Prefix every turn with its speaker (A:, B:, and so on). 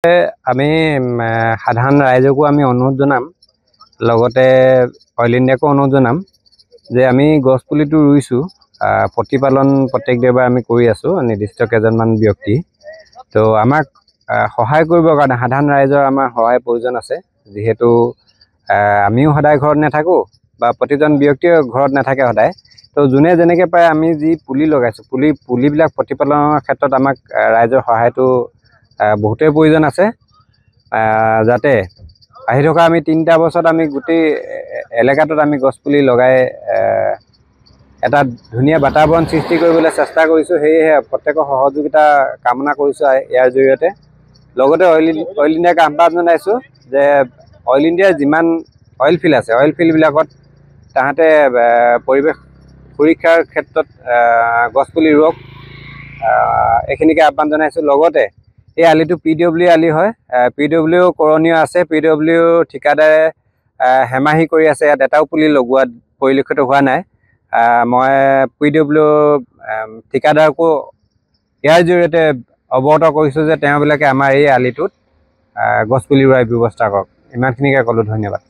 A: আমি সাধাৰণ ৰাইজকো আমি অনুৰোধ জনাম, লগতে অইল ইণ্ডিয়াকো অনুৰোধ জনাম যে আমি গছ পুলিটো ৰুইছোঁ, প্ৰতিপালন প্ৰত্যেক দেওবাৰে আমি কৰি আছোঁ নিৰ্দিষ্ট কেইজনমান ব্যক্তি। তো আমাক সহায় কৰিবৰ কাৰণে সাধাৰণ ৰাইজৰ আমাৰ সহায় প্ৰয়োজন আছে, যিহেতু আমিও সদায় ঘৰত নাথাকোঁ বা প্ৰতিজন ব্যক্তিয়ে ঘৰত নাথাকে সদায়। তো যোনে যেনেকৈ পাৰে আমি যি পুলি লগাইছোঁ পুলিবিলাক প্ৰতিপালনৰ ক্ষেত্ৰত আমাক ৰাইজৰ সহায়টো বহুতেই প্ৰয়োজন আছে, যাতে আহি থকা আমি 3টা বছৰত আমি গোটেই এলেকাটোত আমি গছপুলি লগাই এটা ধুনীয়া বাতাবৰণ সৃষ্টি কৰিবলৈ চেষ্টা কৰিছোঁ। সেয়েহে প্ৰত্যেকৰ সহযোগিতা কামনা কৰিছোঁ ইয়াৰ জৰিয়তে। লগতে অইল ইণ্ডিয়াক আহ্বান জনাইছোঁ যে অইল ইণ্ডিয়াৰ যিমান অইল ফিল্ড আছে, অইল ফিল্ডবিলাকত তাহাঁতে পৰিৱেশ সুৰক্ষাৰ ক্ষেত্ৰত গছপুলি ৰুৱক, এইখিনিকে আহ্বান জনাইছোঁ। লগতে এই আলিটো PWD আলি হয়, PWD কৰণীয় আছে। PWD ঠিকাদাৰে হেমাহি কৰি আছে, ইয়াত এটাও পুলি লগোৱাত পৰিলক্ষিত হোৱা নাই। মই PWD ঠিকাদাৰকো ইয়াৰ জৰিয়তে অৱগত কৰিছোঁ যে তেওঁবিলাকে আমাৰ এই আলিটোত গছপুলি ৰোৱাৰ ব্যৱস্থা কৰক। ইমানখিনিকে ক'লোঁ, ধন্যবাদ।